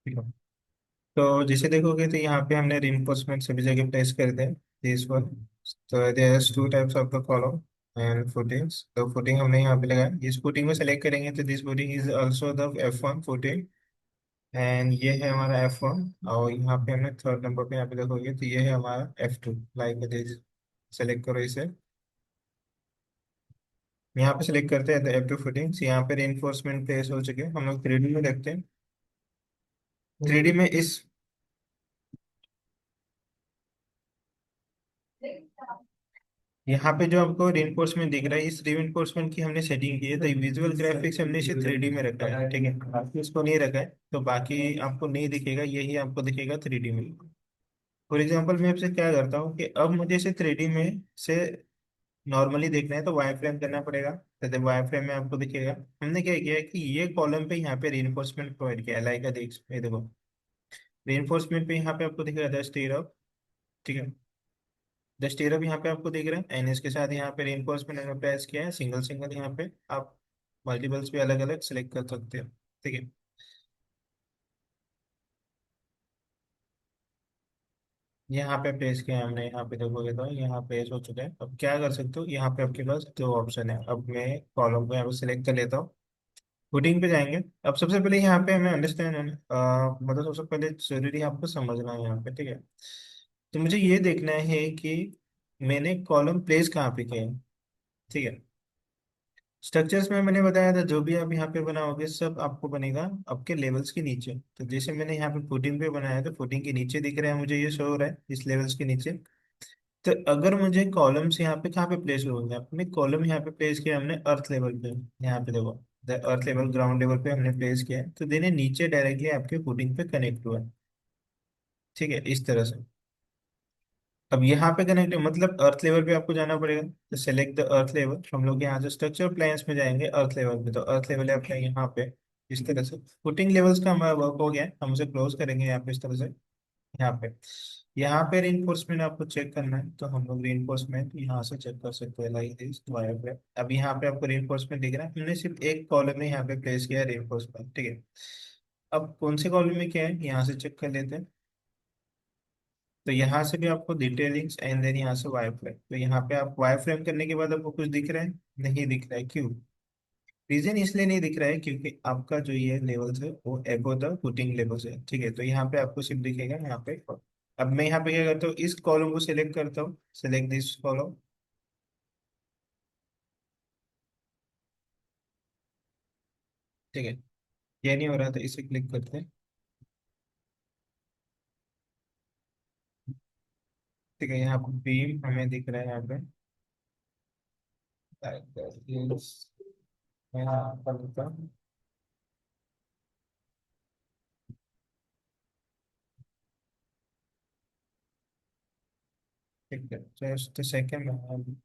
ठीक है। तो जैसे देखोगे तो यहाँ पे हमने रिइंफोर्समेंट सभी जगह प्लेस कर दिया दिस वन। तो there is two types of the column and footings. तो फुटिंग हमने यहाँ पे लगाया, इस फुटिंग को सेलेक्ट करेंगे तो this footing is also the F1 footing. And ये है हमारा F1। और यहाँ पे हमने थर्ड नंबर पे यहाँ पे देखोगे तो ये है हमारा F2। लाइक दिस, सेलेक्ट करो इसे। यहाँ पे सेलेक्ट करते हैं F2 फुटिंग्स। यहाँ पे रिइंफोर्समेंट प्लेस हो चुके हैं, हम लोग 3D में देखते हैं। 3D में इस, यहाँ पे जो आपको रिइंफोर्समेंट दिख रहा है, इस रिइंफोर्समेंट की हमने सेटिंग की है। तो विजुअल ग्राफिक्स हमने इसे 3D में रखा है, ठीक है। बाकी इसको नहीं रखा है, तो बाकी आपको नहीं दिखेगा, यही आपको दिखेगा 3D में। फॉर एग्जांपल मैं आपसे क्या करता हूँ कि अब मुझे इसे 3D में से नॉर्मली देखना है तो वाई फ्रेम करना पड़ेगा। तो वाई फ्रेम में आपको दिखेगा हमने क्या किया है कि ये कॉलम पे यहाँ पे रिइंफोर्समेंट प्रोवाइड किया है। लाइक देख, ये देखो, रिइंफोर्समेंट पे यहाँ पे आपको दिखेगा द स्टीयर अप, ठीक है। द स्टीयर अप यहाँ पे आपको दिख रहा है, एंड इसके साथ यहाँ पे रिइंफोर्समेंट हमने प्रेस किया है सिंगल सिंगल। यहाँ पे आप मल्टीपल्स भी अलग अलग सेलेक्ट कर सकते हो, ठीक है। यहाँ पे पेज किया है हमने, यहाँ पे देखोगे तो यहाँ पेज हो चुका है। अब क्या कर सकते हो, यहाँ पे आपके पास दो ऑप्शन है। अब मैं कॉलम को यहाँ पे सिलेक्ट कर लेता हूँ, फुटिंग पे जाएंगे। अब सबसे पहले यहाँ पे हमें अंडरस्टैंड मतलब सबसे पहले जरूरी है आपको समझना है यहाँ पे, ठीक है। तो मुझे ये देखना है कि मैंने कॉलम प्लेस कहाँ पे किया है, ठीक है। स्ट्रक्चर्स में मैंने बताया था जो भी आप यहाँ पे बनाओगे सब आपको बनेगा आपके लेवल्स के नीचे। तो जैसे मैंने यहाँ पे फुटिंग पे बनाया तो फुटिंग के नीचे दिख रहा है मुझे, ये शो हो रहा है इस लेवल्स के नीचे। तो अगर मुझे कॉलम्स यहाँ पे कहाँ पे प्लेस करूंगा, अपने कॉलम यहाँ पे प्लेस किया हमने अर्थ लेवल पे। यहाँ पे देखो, the earth level ground level पे हमने प्लेस किया है, तो देने नीचे डायरेक्टली आपके फुटिंग पे कनेक्ट हुआ है, ठीक है, इस तरह से। अब यहाँ पे कनेक्ट मतलब अर्थ लेवल पे आपको जाना पड़ेगा। तो सेलेक्ट द अर्थ लेवल, हम लोग यहाँ से स्ट्रक्चर प्लान्स में जाएंगे अर्थ लेवल पे। तो अर्थ लेवल है अपने यहाँ पे, इस तरह से फुटिंग लेवल्स का हमारा वर्क हो गया है। हम उसे क्लोज करेंगे यहाँ पे इस तरह से। यहाँ पे, यहाँ पे रिइंफोर्समेंट आपको चेक करना है तो हम लोग रिइंफोर्समेंट यहाँ से चेक कर सकते हैं लाइक दिस वायर पे। अब यहाँ पे आपको रिइंफोर्समेंट दिख रहा है, हमने सिर्फ एक कॉलम में यहाँ पे प्लेस किया है रिइंफोर्समेंट, ठीक है। अब कौन से कॉलम में क्या है यहाँ से चेक कर लेते हैं। तो यहाँ से भी आपको डिटेलिंग्स एंड देन यहाँ से वायर फ्रेम। तो यहाँ पे आप वायर फ्रेम करने के बाद आपको कुछ दिख रहा है, नहीं दिख रहा है, क्यों? रीजन इसलिए नहीं दिख रहा है क्योंकि आपका जो ये लेवल्स है वो एबो द फुटिंग लेवल्स है, ठीक है। तो यहाँ पे आपको सिर्फ दिखेगा यहाँ पे। अब मैं यहाँ पे क्या करता हूँ, इस कॉलम को सिलेक्ट करता हूँ, सिलेक्ट दिस कॉलम, ठीक है। ये नहीं हो रहा तो इसे क्लिक करते हैं, ठीक है। यहाँ पे बीम हमें दिख रहा है यहाँ पे। मैं यहाँ पर लिखता हूँ, ठीक है, जस्ट सेकेंड।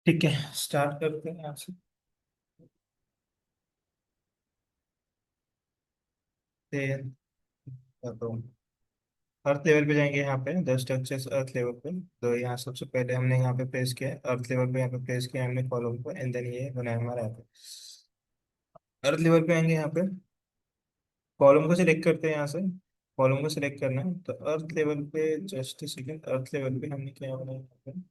ठीक है, स्टार्ट करते हैं यहाँ से। फिर तो अर्थ लेवल पे जाएंगे, यहाँ पे द स्ट्रक्चर्स अर्थ लेवल पे। तो यहाँ सबसे पहले हमने यहाँ पे प्लेस किया है अर्थ लेवल पे, यहाँ पे प्लेस किया हमने कॉलम को, एंड देन ये बनाया हमारा यहाँ पे। अर्थ लेवल पे आएंगे, यहाँ पे कॉलम को सिलेक्ट करते हैं यहाँ से। कॉलम को सिलेक्ट करना है तो अर्थ लेवल पे, जस्ट सेकंड, अर्थ लेवल पे हमने क्या बनाया यहाँ पे।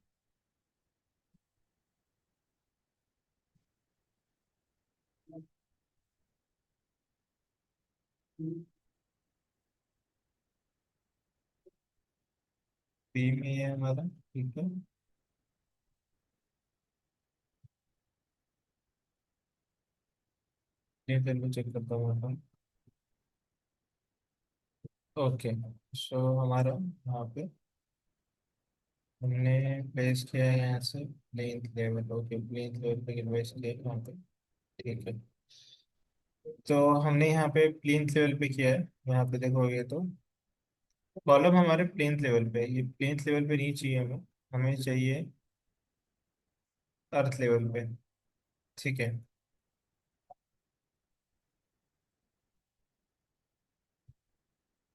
बी में है हमारा, ठीक है। ये फिर मैं चेक करता हूँ यहाँ पर। ओके, सो हमारा यहाँ पे हमने प्लेस किया है यहाँ से plane level. Okay, plane level पे प्लेस किया है यहाँ पे, ठीक है। तो हमने यहाँ पे प्लेन लेवल पे किया है, यहाँ पे देखोगे तो कॉलम हमारे प्लेन लेवल पे है। ये प्लेन लेवल पे नहीं चाहिए हमें, हमें चाहिए अर्थ लेवल पे, ठीक है।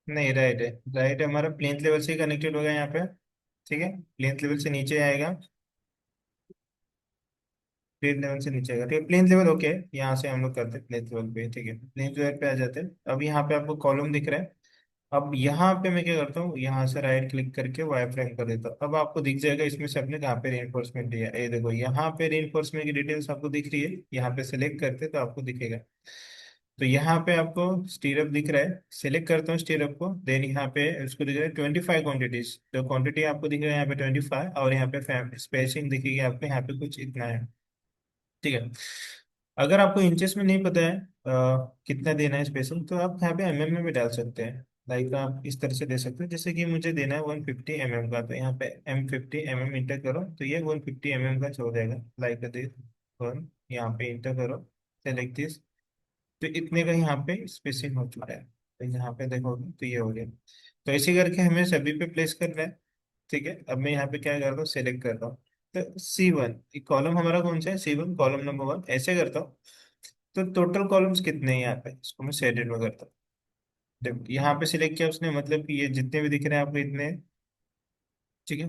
नहीं, राइट है, राइट है, हमारा प्लेन लेवल से कनेक्टेड होगा यहाँ पे, ठीक है। प्लेन लेवल से नीचे आएगा, प्लेन लेवल से नीचे आएगा, ठीक है। प्लेन लेवल ओके, यहाँ से हम लोग करते हैं प्लेन लेवल पे, ठीक है। प्लेन लेवल पे आ जाते हैं। अब यहाँ पे आपको कॉलम दिख रहा है। अब यहाँ पे मैं क्या करता हूँ, यहाँ से राइट क्लिक करके वाई फ्रेम कर देता हूँ। अब आपको दिख जाएगा इसमें से अपने कहाँ पे रेनफोर्समेंट दिया है। ये देखो, यहाँ पे रेनफोर्समेंट की डिटेल्स आपको दिख रही है, यहाँ पे सेलेक्ट करते तो आपको दिखेगा। तो यहाँ पे आपको स्टीरअप दिख रहा है, सेलेक्ट करता हूँ स्टीरअप को, देन यहाँ पे उसको दिख रहा है 25 क्वांटिटीज। तो क्वांटिटी आपको दिख रहा है यहाँ पे 25, और यहाँ पे स्पेसिंग दिखेगी आपको यहाँ पे कुछ इतना है, ठीक है। अगर आपको इंचेस में नहीं पता है कितना देना है स्पेसिंग, तो आप यहाँ पे एमएम में भी डाल सकते हैं। लाइक आप इस तरह से दे सकते हैं, जैसे कि मुझे देना है 150 mm का, तो यहाँ पे M50 mm इंटर करो तो ये 150 mm का हो जाएगा। लाइक दिस वन, यहाँ पे इंटर करो, सेलेक्ट दिस, तो इतने का यहाँ पे स्पेसिंग हो चुका है। तो यहाँ पे देखोगे तो ये हो गया। तो ऐसे करके हमें सभी पे प्लेस करना है, ठीक है। अब मैं यहाँ पे क्या करता हूँ, सेलेक्ट करता हूँ। तो C1 कॉलम हमारा कौन सा है, C1 कॉलम नंबर 1, ऐसे करता हूँ। तो टोटल कॉलम्स कितने हैं यहाँ पे, इसको मैं शेडेड में करता हूँ। जब यहाँ पे सिलेक्ट किया उसने, मतलब कि ये जितने भी दिख रहे हैं आपको इतने हैं, ठीक है।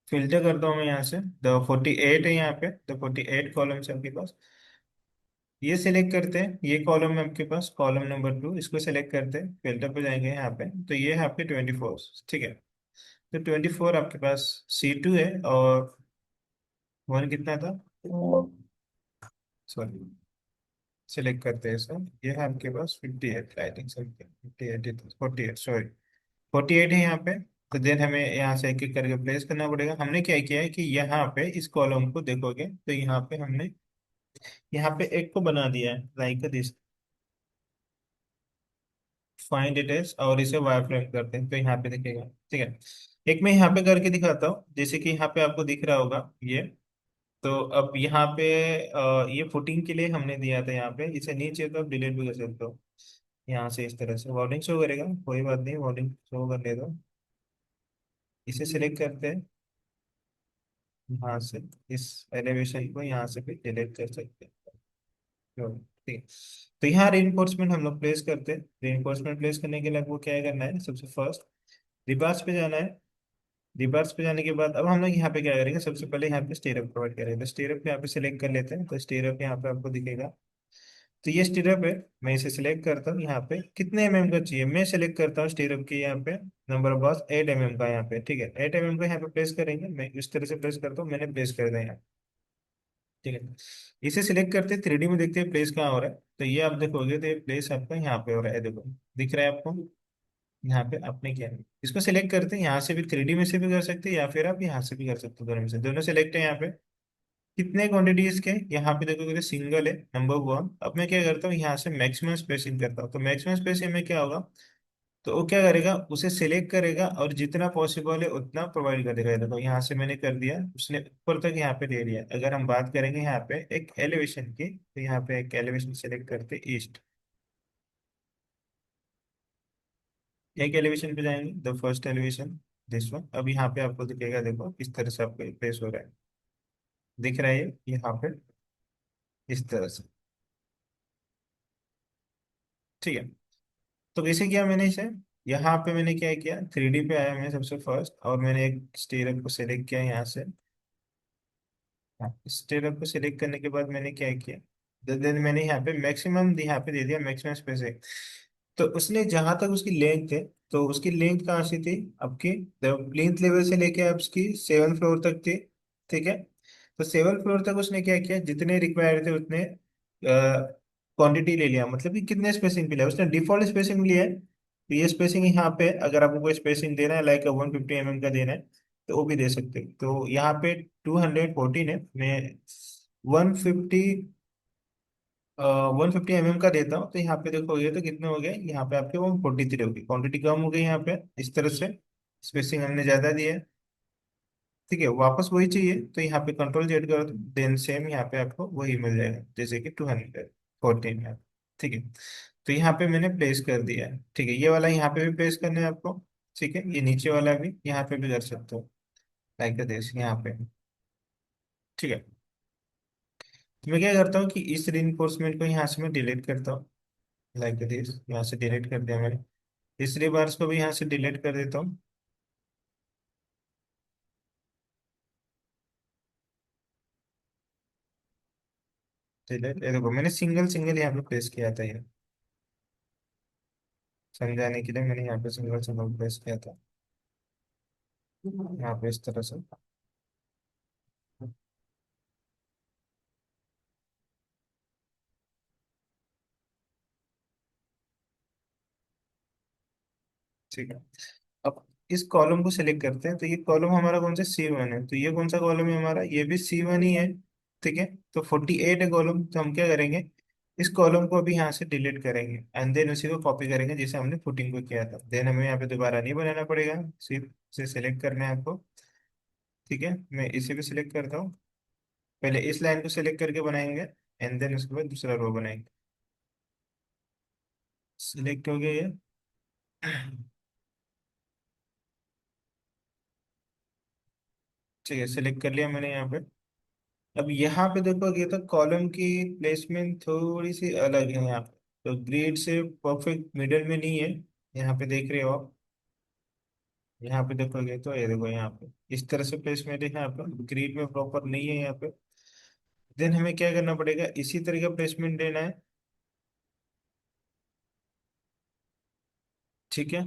फिल्टर करता हूँ मैं यहाँ से, द 48 है यहाँ पे, द 48 कॉलम्स है आपके पास। ये सिलेक्ट करते हैं, ये कॉलम है आपके पास, कॉलम नंबर 2, इसको सिलेक्ट करते हैं, फिल्टर पे जाएंगे यहाँ पे, तो ये है आपके 24, ठीक है। तो 24 आपके पास C2 है, और वन कितना था, सॉरी, सिलेक्ट करते हैं सर, ये है आपके पास 58, आई थिंक सर 58, 48, सॉरी 48 है यहाँ पे। तो देन हमें यहाँ से एक एक करके प्लेस करना पड़ेगा। हमने क्या किया है कि यहाँ पे इस कॉलम को देखोगे तो यहाँ पे हमने यहाँ पे एक को बना दिया है, लाइक दिस, फाइंड डिटेल्स, और इसे वायर फ्रेम करते हैं तो यहाँ पे दिखेगा, ठीक है। एक मैं यहाँ पे करके दिखाता हूँ, जैसे कि यहाँ पे आपको दिख रहा होगा ये। तो अब यहाँ पे ये फुटिंग के लिए हमने दिया था, यहाँ पे इसे नीचे तो आप डिलीट भी कर सकते हो। यहाँ से इस तरह से वार्निंग शो करेगा, कोई बात नहीं, वार्निंग शो करने दो। इसे सिलेक्ट करते हैं यहाँ से, इस एलिवेशन को यहाँ से भी डिलीट कर सकते हैं, ठीक है। तो यहाँ रेइंफोर्समेंट हम लोग प्लेस करते हैं। रेइंफोर्समेंट प्लेस करने के लिए आपको क्या करना है, सबसे फर्स्ट रिबार्स पे जाना है। रिबार्स पे जाने के बाद अब हम लोग यहाँ पे क्या करेंगे, सबसे पहले यहाँ पे स्टीयरअप प्रोवाइड करेंगे। तो स्टीयरअप यहाँ पे सिलेक्ट कर लेते हैं, तो स्टीयरअप यहाँ पे आपको दिखेगा। तो ये स्टीयरअप है, मैं इसे सिलेक्ट करता हूँ। यहाँ पे कितने का चाहिए, मैं सिलेक्ट करता हूँ स्टीयरअप के यहाँ पे नंबर ऑफ बस 8 का, यहाँ पे ठीक है। 8 का यहाँ पे प्लेस करेंगे, मैं इस तरह से प्लेस करता हूँ, मैंने प्लेस कर दिया यहाँ, ठीक है। इसे सिलेक्ट करते हैं, 3D में देखते हैं प्लेस कहाँ हो रहा है। तो ये आप देखोगे तो ये प्लेस आपका यहाँ पे हो रहा है, देखो दिख रहा है आपको। यहाँ पे आपने क्या है, इसको सिलेक्ट करते हैं, यहाँ से भी 3D में से भी कर सकते हैं, या फिर आप यहाँ से भी कर सकते हो, दोनों में से। दोनों सिलेक्ट है यहाँ पे। कितने क्वांटिटीज के, यहाँ पे देखोगे तो सिंगल है, नंबर 1। अब मैं क्या करता हूँ, यहाँ से मैक्सिमम स्पेसिंग करता हूँ। तो मैक्सिमम स्पेसिंग में क्या होगा, तो वो क्या करेगा, उसे सिलेक्ट करेगा और जितना पॉसिबल है उतना प्रोवाइड कर देगा। देखो यहाँ से मैंने कर दिया, उसने ऊपर तक यहाँ पे दे दिया। अगर हम बात करेंगे यहाँ पे एक एलिवेशन की, तो यहाँ पे एक एलिवेशन सिलेक्ट करते ईस्ट, एक एलिवेशन पे जाएंगे, the first elevation this one. अब यहाँ पे आपको दिखेगा, देखो इस तरह से आपको प्लेस हो रहा है, दिख रहा है ये यहाँ पे इस तरह से, ठीक है। तो कैसे किया मैंने इसे, यहाँ पे मैंने क्या किया, 3D पे आया मैं सबसे फर्स्ट, और मैंने एक स्टीयरअप को सिलेक्ट किया यहाँ से। स्टीयरअप को सिलेक्ट करने के बाद मैंने क्या किया, देन मैंने यहाँ पे मैक्सिमम यहाँ पे दे दिया, मैक्सिमम स्पेस है। तो उसने जहां तक उसकी लेंथ है, तो उसकी लेंथ कहाँ से थी आपकी, प्लेन्थ लेवल से लेके आप उसकी 7th फ्लोर तक थी, ठीक है। तो 7th फ्लोर तक उसने क्या किया, जितने रिक्वायर्ड थे उतने क्वांटिटी ले लिया, मतलब कि कितने स्पेसिंग पे लिया, उसने डिफॉल्ट स्पेसिंग लिया है, तो ये स्पेसिंग यहाँ पे अगर आपको कोई स्पेसिंग देना है लाइक 150 का देना है तो वो भी दे सकते हैं। तो यहाँ पे 214 है, मैं 150 150 का देता हूँ, तो यहाँ पे देखोगे तो कितने हो गए, यहाँ पे आपके 143 हो गई, क्वांटिटी कम हो गई यहाँ पे, इस तरह से स्पेसिंग हमने ज्यादा दिया है। ठीक है, वापस वही चाहिए तो यहाँ पे कंट्रोल जेड करो, देन सेम यहाँ पे आपको वही मिल जाएगा जैसे कि 214 है। ठीक है, तो यहाँ पे मैंने प्लेस कर दिया है। ठीक है, ये वाला यहाँ पे भी प्लेस करना है आपको। ठीक है, ये नीचे वाला भी यहाँ पे भी कर सकते हो, लाइक दिस यहाँ पे। ठीक है, तो मैं क्या करता हूँ कि इस रिइंफोर्समेंट को यहाँ से मैं डिलीट करता हूँ, लाइक दिस, यहाँ से डिलीट कर दिया मैंने। इस रिबार्स को भी यहाँ से डिलीट कर देता हूँ। डिलीट, ये देखो मैंने सिंगल सिंगल यहाँ पे प्लेस किया था, ये समझाने के लिए मैंने यहाँ पे सिंगल सिंगल प्लेस किया था, यहाँ पे इस तरह से। ठीक है, अब इस कॉलम को सिलेक्ट करते हैं, तो ये कॉलम हमारा कौन सा, C1 है, तो ये कौन सा कॉलम है हमारा, ये भी C1 ही है। ठीक है, तो 48 है कॉलम, तो हम क्या करेंगे, इस कॉलम को अभी यहाँ से डिलीट करेंगे एंड देन उसी को कॉपी करेंगे जैसे हमने फुटिंग को किया था, देन हमें यहाँ पे दोबारा नहीं बनाना पड़ेगा, सिर्फ इसे सिलेक्ट करना है आपको। ठीक है, मैं इसे भी सिलेक्ट करता हूँ, पहले इस लाइन को सिलेक्ट करके बनाएंगे एंड देन उसके बाद दूसरा रो बनाएंगे। सिलेक्ट हो गया ये। ठीक है, सिलेक्ट कर लिया मैंने यहाँ पे। अब यहाँ पे देखोगे तो कॉलम की प्लेसमेंट थोड़ी सी अलग है यहाँ पे, तो ग्रिड से परफेक्ट मिडल में नहीं है, यहाँ पे देख रहे हो आप। यहाँ पे देखोगे तो ये देखो यहाँ पे इस तरह से प्लेसमेंट है, यहाँ पे ग्रिड में प्रॉपर नहीं है यहाँ पे। देन हमें क्या करना पड़ेगा, इसी तरह का प्लेसमेंट देना है। ठीक है,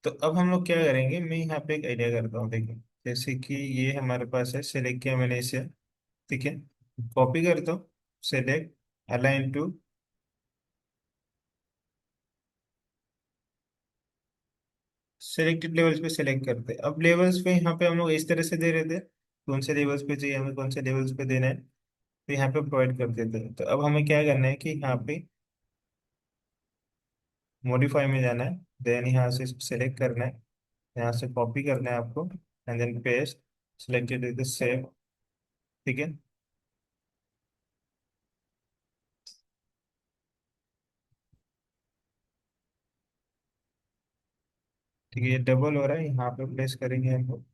तो अब हम लोग क्या करेंगे, मैं यहाँ पे एक आइडिया करता हूँ, देखिए जैसे कि ये हमारे पास है, सेलेक्ट किया मैंने इसे। ठीक है, कॉपी करता हूँ, select, align to, selected levels पे सिलेक्ट करते हैं। अब लेवल्स पे यहाँ पे हम लोग इस तरह से दे रहे थे, कौन से लेवल्स पे चाहिए हमें, कौन से लेवल्स पे देना है, तो यहाँ पे प्रोवाइड कर देते हैं। तो अब हमें क्या करना है कि यहाँ पे मॉडिफाई में जाना है, देन यहाँ से सिलेक्ट करना है, यहाँ से कॉपी करना है आपको and then paste, selected with save. ठीक है, ठीक है, ये डबल हो रहा है, यहाँ पे प्लेस करेंगे हम लोग।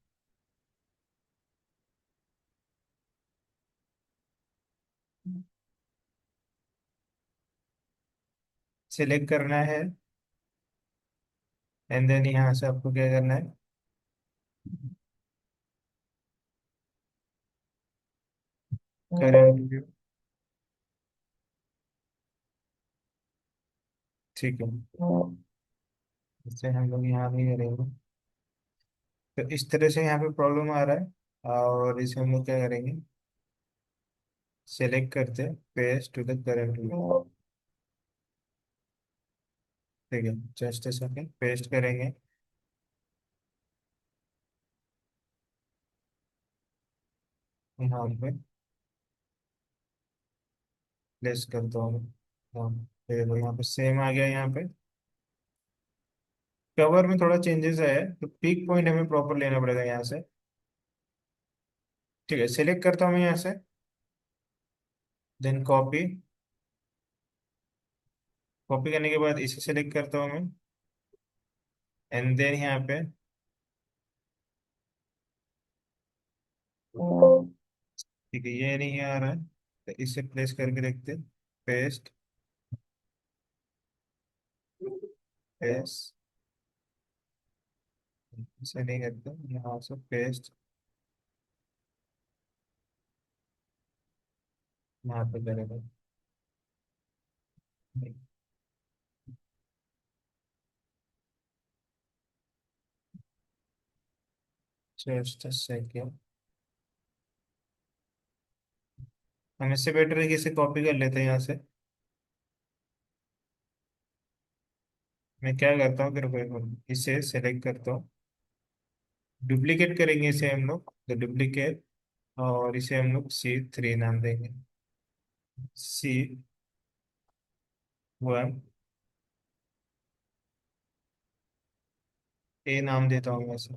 सिलेक्ट करना है एंड देन यहाँ से आपको क्या करना है, करेंट व्यू। ठीक है, इससे हम लोग यहाँ नहीं करेंगे, तो इस तरह से यहाँ पे प्रॉब्लम आ रहा है, और इसे हम लोग क्या करेंगे, सेलेक्ट करते, paste to the current view. ठीक है, जस्ट ए सेकेंड, पेस्ट करेंगे यहाँ पे, प्लेस करता हूँ। हाँ, फिर यहाँ पे सेम आ गया, यहाँ पे कवर में थोड़ा चेंजेस है, तो पीक पॉइंट हमें प्रॉपर लेना पड़ेगा यहाँ से। ठीक है, सेलेक्ट करता हूँ मैं यहाँ से, देन कॉपी, कॉपी करने के बाद इसे सेलेक्ट करता हूँ मैं एंड देन यहाँ पे, ठीक है ये नहीं आ रहा है, तो इसे प्लेस करके देखते, पेस्ट, पेस्ट, इसे नहीं करते, यहाँ से पेस्ट, यहाँ पे करेगा। जस्ट सेकेंड, हम इससे बेटर है कि इसे कॉपी कर लेते हैं यहाँ से। मैं क्या करता हूँ, फिर इसे सेलेक्ट करता हूँ, डुप्लीकेट करेंगे इसे हम लोग, तो डुप्लीकेट, और इसे हम लोग C3 नाम देंगे, C1 A नाम देता हूँ मैं इसे।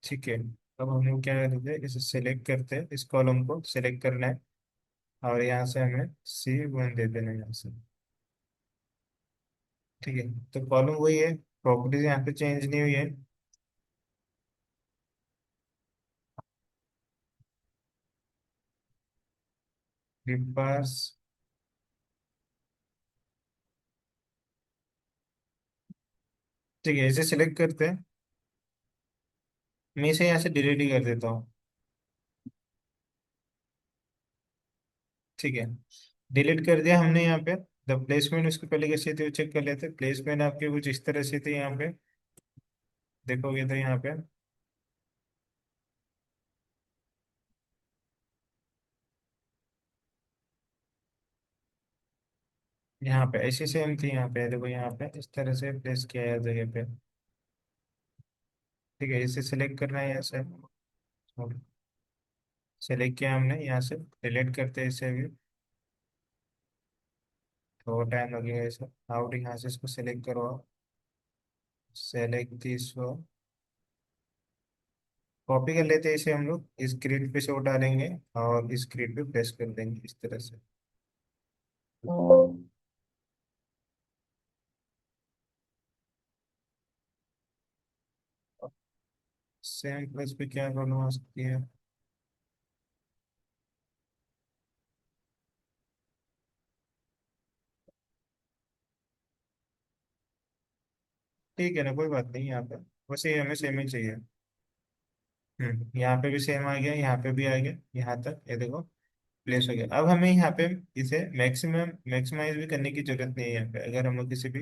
ठीक है, अब हम लोग क्या करते हैं, इसे सेलेक्ट करते हैं, इस कॉलम को सेलेक्ट करना है, और यहाँ से हमें C1 दे देना है यहाँ से। ठीक है, तो कॉलम वही है, प्रॉपर्टीज यहाँ पे चेंज नहीं हुई है। पास, ठीक है, इसे सिलेक्ट करते हैं, मैं इसे यहाँ से डिलीट ही कर देता हूँ। ठीक है, डिलीट कर दिया हमने यहाँ पे। द प्लेसमेंट उसके पहले कैसे थे वो चेक कर लेते हैं। प्लेसमेंट आपके कुछ इस तरह से थे, यहाँ पे देखोगे तो यहाँ पे, यहाँ पे ऐसे सेम थी, यहाँ पे देखो, यहाँ पे इस तरह से प्लेस किया है जगह पे। ठीक है, इसे सिलेक्ट करना है यहाँ से, सेलेक्ट किया हमने, यहाँ से डिलीट करते हैं इसे भी, थोड़ा टाइम लगेगा इसे। आउट, यहाँ से इसको सेलेक्ट करो, सेलेक्ट दिस, कॉपी कर लेते हैं इसे हम लोग, इस ग्रिड पे से वो डालेंगे, और इस ग्रिड पे प्रेस कर देंगे इस तरह से। सेम प्लेस पे क्या प्रॉब्लम आ सकती है? ठीक है ना, कोई बात नहीं, यहाँ पे वैसे ही हमें सेम ही चाहिए। यहाँ पे भी सेम आ गया, यहाँ पे भी आ गया, यहाँ तक ये देखो प्लेस हो गया। अब हमें यहाँ पे इसे मैक्सिमम मैक्सिमाइज भी करने की जरूरत नहीं है। यहाँ पे अगर हम लोग किसी भी,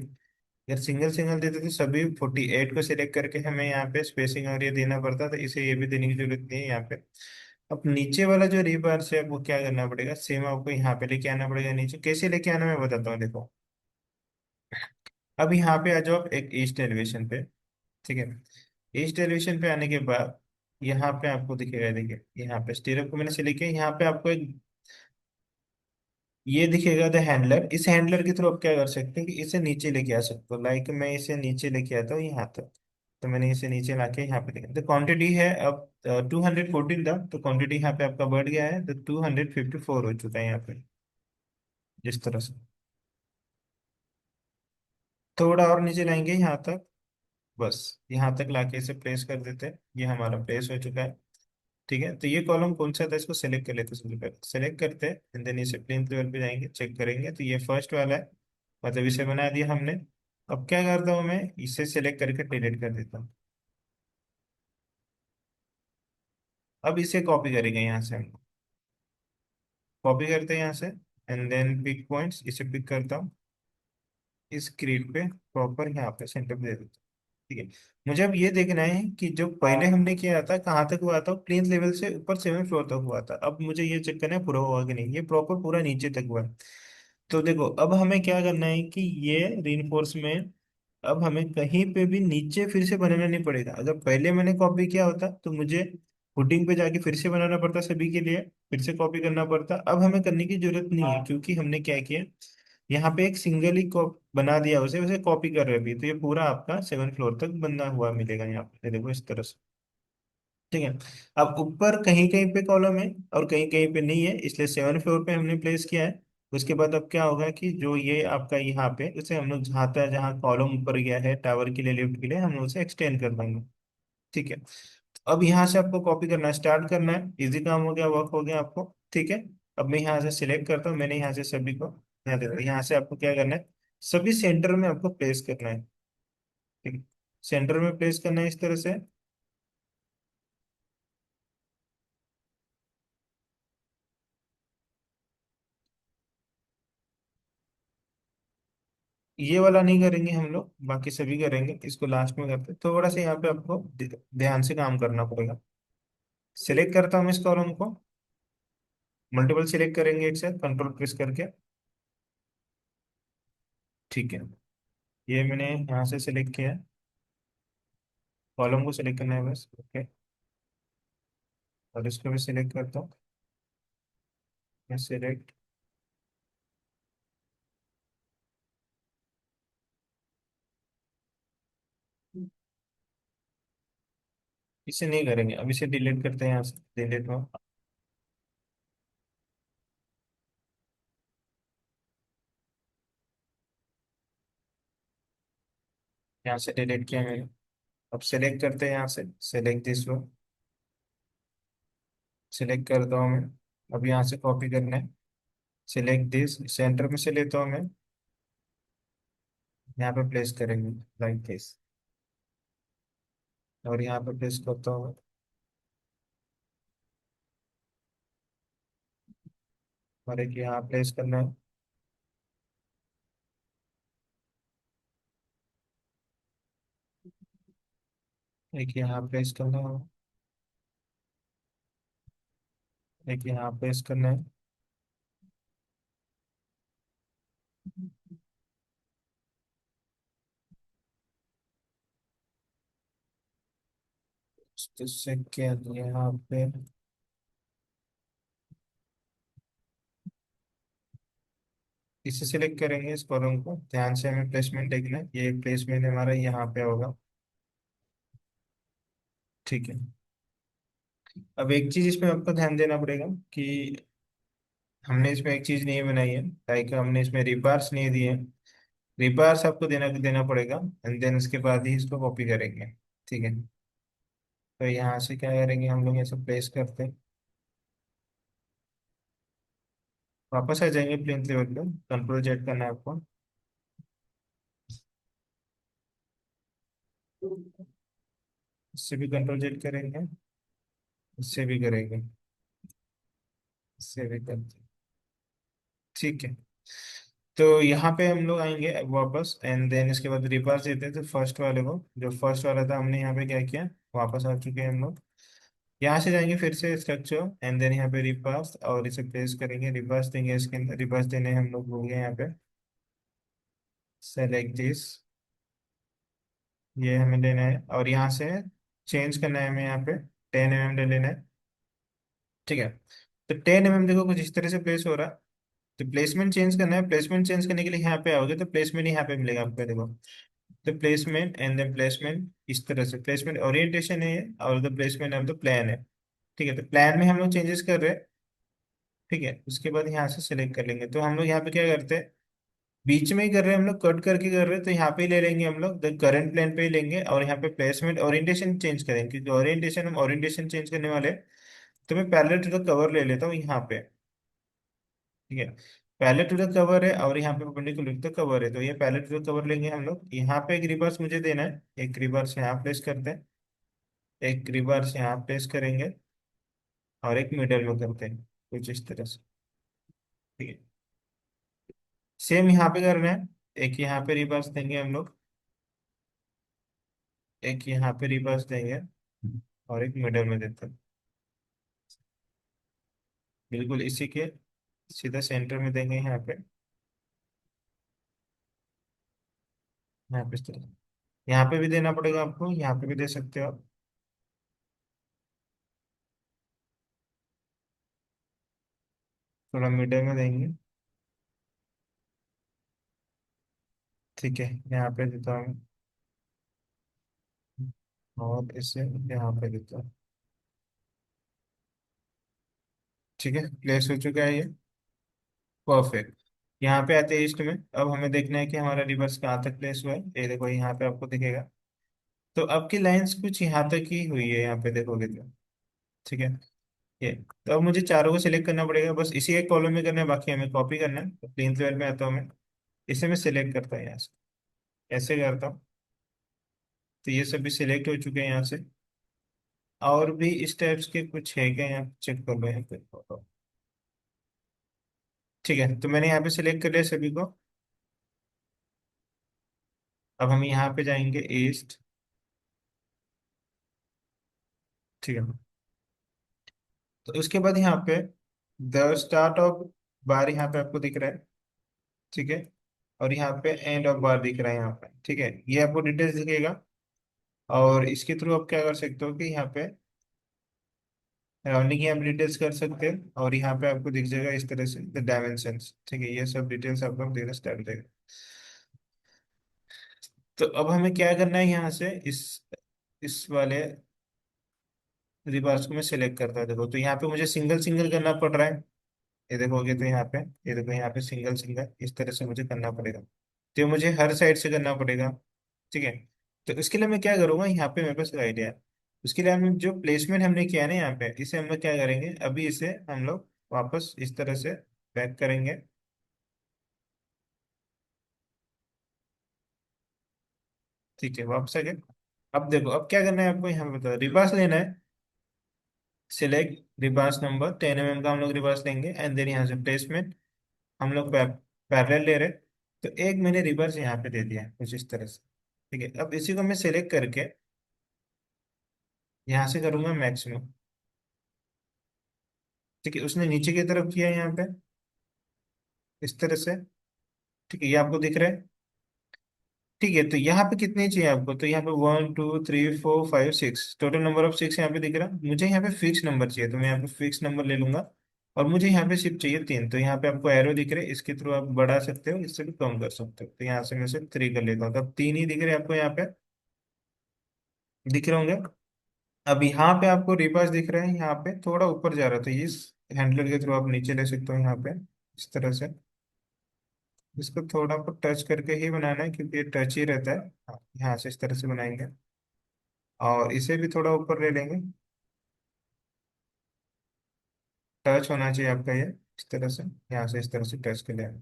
अगर सिंगल सिंगल देते तो सभी 48 को सिलेक्ट करके हमें यहाँ पे स्पेसिंग और ये देना पड़ता, तो इसे ये भी देने की जरूरत नहीं है यहाँ पे। अब नीचे वाला जो रीबार से वो क्या करना पड़ेगा, सेम आपको यहाँ पे लेके आना पड़ेगा नीचे। कैसे लेके आना मैं बताता हूँ, देखो। अब यहाँ पे आ जाओ आप एक ईस्ट एलिवेशन पे। ठीक है, ईस्ट एलिवेशन पे आने के बाद यहाँ पे आपको दिखेगा, देखिए यहाँ पे स्टीयरअप को मैंने सिलेक्ट किया, यहाँ पे आपको एक ये दिखेगा द हैंडलर। इस हैंडलर के थ्रू आप क्या कर सकते हैं कि इसे नीचे लेके आ सकते हो। लाइक मैं इसे नीचे लेके आता हूँ यहाँ तक, तो मैंने इसे नीचे लाके यहाँ पे देखा, तो क्वांटिटी है अब 214 था, तो क्वांटिटी यहाँ पे आपका बढ़ गया है, तो 254 हो चुका है यहाँ पे, जिस तरह से। थोड़ा और नीचे लाएंगे यहाँ तक, बस यहाँ तक लाके इसे प्लेस कर देते हैं, ये हमारा प्लेस हो चुका है। ठीक है, तो ये कॉलम कौन सा था, इसको सेलेक्ट कर लेते हैं। सबसे पहले सेलेक्ट करते हैं, एंड देन इसे प्लेन लेवल पे जाएंगे, चेक करेंगे, तो ये फर्स्ट वाला है, मतलब इसे बना दिया हमने। अब क्या करता हूँ मैं, इसे सेलेक्ट करके डिलीट कर देता हूँ। अब इसे कॉपी करेंगे यहाँ से हम, कॉपी करते हैं यहाँ से, एंड देन पिक पॉइंट्स, इसे पिक करता हूँ, इस ग्रिड पे प्रॉपर यहाँ पे सेंटर पे दे देता हूँ। ठीक है, मुझे अब ये देखना है कि जो पहले हमने किया था कहाँ तक हुआ था, प्लेन लेवल से ऊपर 7 फ्लोर तक हुआ था। अब मुझे ये चेक करना है पूरा हुआ कि नहीं, ये प्रॉपर पूरा नीचे तक हुआ है। तो देखो, अब हमें क्या करना है कि ये रीइंफोर्समेंट अब हमें कहीं पे भी नीचे फिर से बनाना नहीं पड़ेगा। अगर पहले मैंने कॉपी किया होता तो मुझे फुटिंग पे जाके फिर से बनाना पड़ता, सभी के लिए फिर से कॉपी करना पड़ता। अब हमें करने की जरूरत नहीं है, क्योंकि हमने क्या किया, यहाँ पे एक सिंगल ही बना दिया उसे, उसे कॉपी कर रहे भी, तो ये पूरा आपका 7 फ्लोर तक बना हुआ मिलेगा यहाँ पे, ये देखो इस तरह से। ठीक है, अब ऊपर कहीं कहीं पे कॉलम है और कहीं कहीं पे नहीं है, इसलिए 7 फ्लोर पे हमने प्लेस किया है। उसके बाद अब क्या होगा कि जो ये आपका यहाँ पे, उसे हम लोग जहाँ तक जहाँ कॉलम ऊपर गया है टावर के लिए, लिफ्ट के लिए, हम उसे एक्सटेंड कर देंगे। ठीक है, अब यहाँ से आपको कॉपी करना स्टार्ट करना है, इजी काम हो गया, वर्क हो गया आपको। ठीक है, अब मैं यहाँ से सिलेक्ट करता हूँ, मैंने यहाँ से सभी को यहाँ देखो, यहाँ से आपको क्या करना है, सभी सेंटर में आपको प्लेस करना है। ठीक है, सेंटर में प्लेस करना है इस तरह से। ये वाला नहीं करेंगे हम लोग, बाकी सभी करेंगे, इसको लास्ट में करते हैं। थोड़ा सा यहाँ पे आपको ध्यान से काम करना पड़ेगा। सिलेक्ट करता हूँ इस कॉलम को, मल्टीपल सिलेक्ट करेंगे एक साथ कंट्रोल प्रेस करके। ठीक है, ये मैंने यहाँ से सिलेक्ट किया, कॉलम को सिलेक्ट करना है बस। ओके, और इसको भी सिलेक्ट करता हूँ मैं, सिलेक्ट। इसे नहीं करेंगे, अब इसे डिलीट करते हैं यहाँ से, डिलीट में। यहाँ से डिलीट किया मैंने। अब सिलेक्ट करते हैं यहाँ से, सिलेक्ट दिस वन, सिलेक्ट करता हूँ मैं। अब यहाँ से कॉपी करना है, सिलेक्ट दिस, सेंटर में से लेता हूँ मैं, यहाँ पे प्लेस करेंगे लाइक दिस, और यहाँ पे प्लेस करता हूँ मैं। और एक यहाँ प्लेस करना है, एक यहाँ प्लेस करना है, एक यहाँ प्लेस करना है। इससे क्या यहाँ पे, इसे सिलेक्ट करेंगे इस कॉलम को, ध्यान से हमें प्लेसमेंट देखना है, ये प्लेसमेंट हमारा यहाँ पे होगा। ठीक है, अब एक चीज इसमें आपको ध्यान देना पड़ेगा कि हमने इसमें एक चीज नहीं बनाई है, लाइक हमने इसमें रिबार्स नहीं दिए। रिबार्स आपको देना देना पड़ेगा, एंड देन उसके बाद ही इसको कॉपी करेंगे। ठीक है, तो यहाँ से क्या करेंगे हम लोग, ये सब प्लेस करते हैं, वापस आ जाएंगे प्लेन लेवल पे, कंट्रोल जेड करना है आपको। इससे भी कंट्रोल जेड करेंगे, इससे भी करेंगे, इससे भी करते हैं। ठीक है, तो यहाँ पे हम लोग आएंगे वापस, एंड देन इसके बाद रिवर्स देते हैं, तो फर्स्ट वाले को, जो फर्स्ट वाला था हमने यहाँ पे क्या किया, वापस आ चुके हैं हम लोग। यहाँ से जाएंगे फिर से स्ट्रक्चर, एंड देन यहाँ पे रिवर्स, और इसे प्लेस करेंगे, रिवर्स देंगे, इसके अंदर रिवर्स देने हम लोग भूल गए यहाँ पे। सेलेक्ट दिस, ये हमें लेना है, और यहाँ से चेंज करना है हमें, यहाँ पे 10 mm ले लेना है। ठीक है, तो 10 mm देखो कुछ इस तरह से प्लेस हो रहा है। तो प्लेसमेंट चेंज करना है, प्लेसमेंट चेंज करने के लिए यहाँ पे आओगे तो प्लेसमेंट यहाँ पे मिलेगा आपको, देखो। तो प्लेसमेंट एंड देन प्लेसमेंट, इस तरह से प्लेसमेंट ओरिएंटेशन है ये, और the placement of the plan है। ठीक है, तो प्लान में हम लोग चेंजेस कर रहे हैं। ठीक है, उसके बाद यहाँ से सिलेक्ट कर लेंगे, तो हम लोग यहाँ पे क्या करते हैं, बीच में ही कर रहे हैं हम लोग, कट करके कर रहे हैं, तो यहाँ पे ही ले लेंगे हम लोग, द करंट प्लान पे ही लेंगे, और यहाँ पे प्लेसमेंट ओरिएंटेशन चेंज करेंगे, क्योंकि ओरिएंटेशन हम ओरिएंटेशन चेंज करने वाले हैं। तो मैं पैरेलल टू द कवर ले लेता हूँ यहाँ पे। ठीक है, पहले टू द कवर है, और यहाँ पे परपेंडिकुलर टू द कवर है, तो ये पहले टू द कवर लेंगे हम लोग। यहाँ पे एक रिवर्स मुझे देना है, एक रिवर्स यहाँ प्लेस करते हैं, एक रिवर्स यहाँ प्लेस करेंगे, और एक मिडल में करते हैं कुछ इस तरह से। ठीक है, सेम यहाँ पे करना है, एक यहाँ पे रिवर्स देंगे हम लोग, एक यहाँ पे रिवर्स देंगे, और एक मिडल में देते हैं, बिल्कुल इसी के सीधा सेंटर में देंगे यहाँ पे, यहाँ पे इस तरह। यहाँ पे भी देना पड़ेगा आपको, यहाँ पे भी दे सकते हो आप, थोड़ा मिडल में देंगे। ठीक है, यहाँ पे देता हूँ, और इसे यहाँ पे देता हूँ। ठीक है, प्लेस हो चुका है ये, परफेक्ट। यहाँ पे आते हैं ईस्ट में, अब हमें देखना है कि हमारा रिवर्स कहाँ तक प्लेस हुआ है, ये देखो यहाँ पे आपको दिखेगा। तो अब की लाइंस कुछ यहाँ तक ही हुई है, यहाँ पे देखोगे तो। ठीक है, ये, तो अब मुझे चारों को सिलेक्ट करना पड़ेगा, बस इसी एक कॉलम में करना है, बाकी हमें कॉपी करना है। तो प्लेन लेवल में आता हूँ मैं, इसे मैं सिलेक्ट करता हूँ यहाँ से, ऐसे करता हूँ, तो ये सभी सिलेक्ट हो चुके हैं यहाँ से। और भी इस टाइप्स के कुछ है क्या, यहाँ चेक कर लो यहाँ पे। ठीक है, तो मैंने यहाँ पे सिलेक्ट कर लिया सभी को। अब हम यहाँ पे जाएंगे ईस्ट। ठीक है, तो उसके बाद यहाँ पे द स्टार्ट ऑफ बार यहाँ पे आपको दिख रहा है, ठीक है। और यहाँ पे एंड ऑफ बार दिख रहा है यहाँ पे, ठीक है। ये आपको डिटेल्स दिखेगा। और इसके थ्रू आप क्या कर सकते हो कि यहाँ पे राउंडिंग की आप डिटेल्स कर सकते हैं, और यहाँ पे आपको दिख जाएगा इस तरह से द डायमेंशंस, ठीक है। ये सब डिटेल्स आपको देना स्टार्ट हो जाएगा। तो अब हमें क्या करना है, यहाँ से इस वाले रिवर्स को मैं सिलेक्ट करता हूँ। देखो तो यहाँ पे मुझे सिंगल सिंगल करना पड़ रहा है। ये देखोगे तो यहाँ पे, ये देखो यहाँ पे सिंगल सिंगल इस तरह से मुझे करना पड़ेगा। तो ये मुझे हर साइड से करना पड़ेगा, ठीक है। तो इसके लिए मैं क्या करूँगा, यहाँ पे मेरे पास एक आइडिया है। उसके लिए हम जो प्लेसमेंट हमने किया है ना यहाँ पे, इसे हम लोग क्या करेंगे, अभी इसे हम लोग वापस इस तरह से बैक करेंगे। ठीक है, वापस आ गए। अब देखो अब क्या करना है आपको, यहाँ पे बताओ रिवर्स लेना है। सिलेक्ट रिवर्स नंबर 10 mm का हम लोग रिवर्स लेंगे, एंड देन यहाँ से प्लेसमेंट हम लोग पैरेलल ले रहे। तो एक मैंने रिवर्स यहाँ पे दे दिया है कुछ इस तरह से, ठीक है। अब इसी को मैं सिलेक्ट करके यहाँ से करूंगा मैक्सिमम, ठीक है। उसने नीचे की तरफ किया है यहाँ पे इस तरह से, ठीक है। ये आपको दिख रहा है, ठीक है। तो यहाँ पे कितने चाहिए आपको, तो यहाँ पे 1 2 3 4 5 6, टोटल नंबर ऑफ 6 यहाँ पे दिख रहा है। मुझे यहाँ पे फिक्स नंबर चाहिए, तो मैं यहाँ पे फिक्स नंबर ले लूंगा। और मुझे यहाँ पे सिर्फ चाहिए 3, तो यहाँ पे आपको एरो दिख रहे हैं, इसके थ्रू आप बढ़ा सकते हो, इससे भी कम कर सकते हो। तो यहाँ से मैं सिर्फ 3 कर लेता हूँ, तो अब 3 ही दिख रहे हैं आपको यहाँ पे, दिख रहे होंगे। अब यहाँ पे आपको रिवर्स दिख रहा है, यहाँ पे थोड़ा ऊपर जा रहा था, इस हैंडलर के थ्रू आप नीचे ले सकते हो यहाँ पे इस तरह से। इसको थोड़ा आपको टच करके ही बनाना है, क्योंकि ये टच ही रहता है। हाँ, यहाँ से इस तरह से बनाएंगे, और इसे भी थोड़ा ऊपर ले लेंगे। टच होना चाहिए आपका ये इस तरह से, यहाँ से इस तरह से टच कर लेंगे,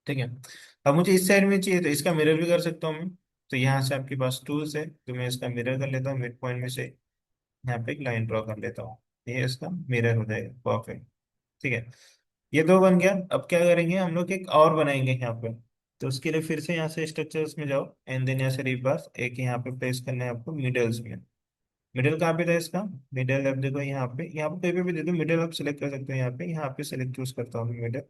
ठीक है। अब मुझे इस साइड में चाहिए, तो इसका मिरर भी कर सकता हूँ मैं। तो यहाँ से आपके पास टूल्स है, तो मैं इसका मिरर कर लेता हूँ, मिड पॉइंट में से यहाँ पे एक लाइन ड्रॉ कर लेता हूँ। ये इसका मिरर हो जाएगा, परफेक्ट, ठीक है। ये दो बन गया। अब क्या करेंगे, हम लोग एक और बनाएंगे यहाँ पे। तो उसके लिए फिर से यहाँ से स्ट्रक्चर्स में जाओ, एंड देन यहाँ से रिवर्स एक यहाँ पे प्लेस करना है आपको मिडल्स में। मिडिल कहाँ पे था इसका, मिडिल आप देखो यहाँ पे कहीं पे भी दे दो मिडिल, आप सिलेक्ट कर सकते हो। यहाँ पे सिलेक्ट चूज करता हूँ मिडिल,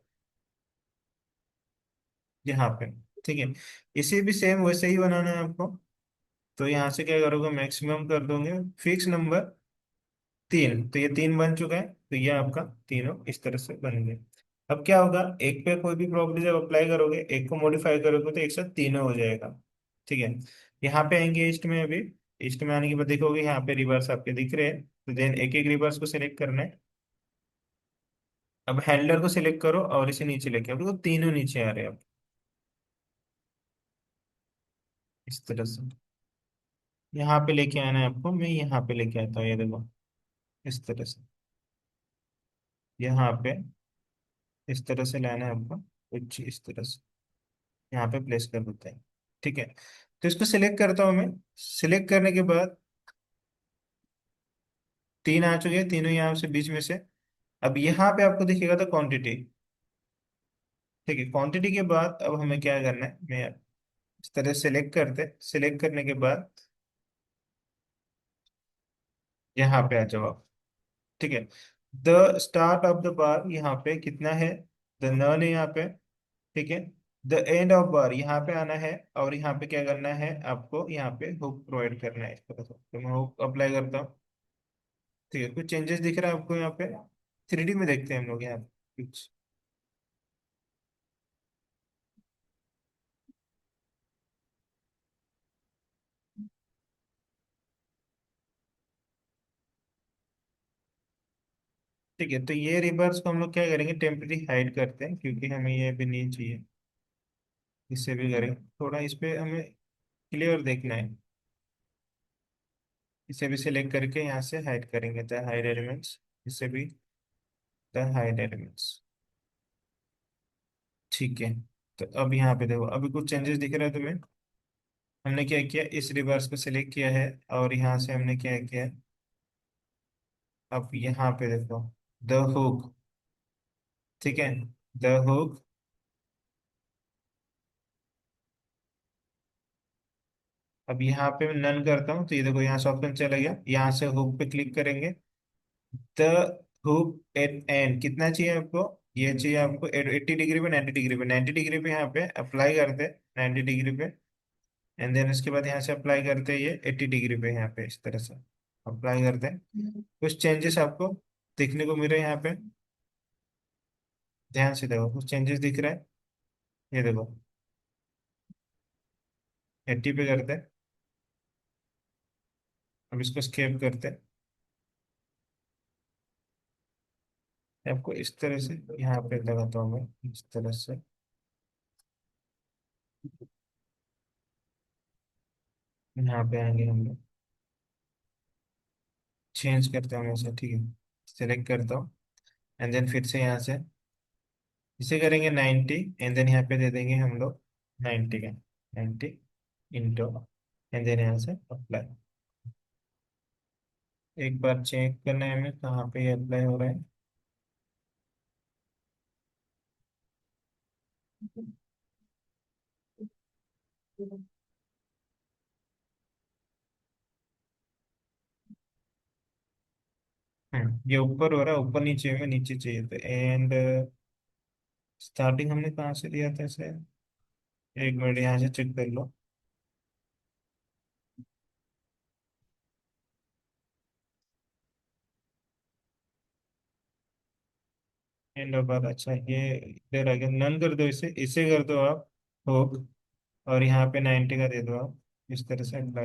यहाँ पे, ठीक है। इसे भी सेम वैसे ही बनाना है आपको। तो यहाँ से क्या करोगे, मैक्सिमम कर दोगे फिक्स नंबर 3, तो ये 3 बन चुका है। तो ये आपका तीनों इस तरह से बन गए। अब क्या होगा, एक पे कोई भी प्रॉपर्टी जब अप्लाई करोगे, एक को मॉडिफाई करोगे, तो एक साथ तीनों हो जाएगा, ठीक है। यहाँ पे आएंगे ईस्ट में, अभी ईस्ट में आने के बाद देखोगे यहाँ पे रिवर्स आपके दिख रहे हैं। तो देन एक एक रिवर्स को सिलेक्ट करना है। अब हैंडलर को सिलेक्ट करो और इसे नीचे लेके आओ, देखो तीनों नीचे आ रहे हैं अब इस तरह से। यहाँ पे लेके आना है आपको, मैं यहाँ पे लेके आता हूँ, ये देखो इस तरह से। यहाँ पे इस तरह से लाना है आपको, कुछ इस तरह से यहाँ पे प्लेस कर देते हैं, ठीक है। तो इसको सिलेक्ट करता हूँ मैं। सिलेक्ट करने के बाद 3 आ चुके हैं, तीनों यहाँ से बीच में से। अब यहाँ पे आपको दिखेगा था क्वांटिटी, ठीक है। क्वांटिटी के बाद अब हमें क्या करना है, मैं इस तरह सेलेक्ट करते, सिलेक्ट करने के बाद यहाँ पे आ जाओ आप, ठीक है। The start of the bar यहाँ पे कितना है, द नन है यहाँ पे, ठीक है। द एंड ऑफ बार यहाँ पे आना है, और यहाँ पे क्या करना है आपको, यहाँ पे हुक प्रोवाइड करना है इस तरह से। तो मैं हुक अप्लाई करता हूँ, ठीक है। कुछ चेंजेस दिख रहा है आपको यहाँ पे, 3D में देखते हैं हम लोग यहाँ पे कुछ, ठीक है। तो ये रिवर्स को हम लोग क्या करेंगे, टेम्परेरी हाइड करते हैं, क्योंकि हमें ये भी नहीं चाहिए। इससे भी करें थोड़ा, इस पे हमें क्लियर देखना है। इसे भी सिलेक्ट करके यहाँ से हाइड करेंगे, द हाइड एलिमेंट्स, इसे भी द हाइड एलिमेंट्स, ठीक है। तो अब यहाँ पे देखो, अभी कुछ चेंजेस दिख रहा है तुम्हें। हमने क्या किया, इस रिवर्स को सिलेक्ट किया है, और यहाँ से हमने क्या किया, अब यहाँ पे देखो द हुक, ठीक है। द हुक, अब यहाँ पे मैं नन करता हूँ, तो ये देखो यहाँ से ऑप्शन चला गया, यहाँ से हुक पे क्लिक करेंगे। द हुक एट एंड कितना चाहिए आपको? ये चाहिए आपको 80 डिग्री पे, 90 डिग्री पे। 90 डिग्री पे यहाँ पे अप्लाई करते, 90 डिग्री पे। एंड देन उसके बाद यहाँ से अप्लाई करते हैं ये 80 डिग्री पे, यहाँ पे इस तरह से अप्लाई करते हैं। कुछ चेंजेस आपको देखने को मिल रहे हैं यहाँ पे, ध्यान से देखो, कुछ चेंजेस दिख रहा है। ये देखो, 80 पे करते हैं। अब इसको स्केप करते हैं। आपको इस तरह से यहाँ पे लगाता हूँ मैं, इस तरह से। यहाँ पे आएंगे हम लोग, चेंज करते हैं वैसे, ठीक है। सेलेक्ट करता हूँ, एंड देन फिर से यहाँ से इसे करेंगे 90, एंड देन यहाँ पे दे देंगे हम लोग 90 का, 90 एंड देन यहाँ से अप्लाई। एक बार चेक करना है हमें कहाँ पे अप्लाई हो रहा है। ये ऊपर हो रहा है, ऊपर नीचे में, नीचे चाहिए था। एंड स्टार्टिंग हमने कहाँ से दिया था इसे? एक मिनट यहाँ से चेक कर लो। एंड बार, अच्छा ये इधर आ गया, नन कर दो इसे, इसे कर दो आप होग, और यहाँ पे 90 का दे दो आप, इस तरह से अप्लाई।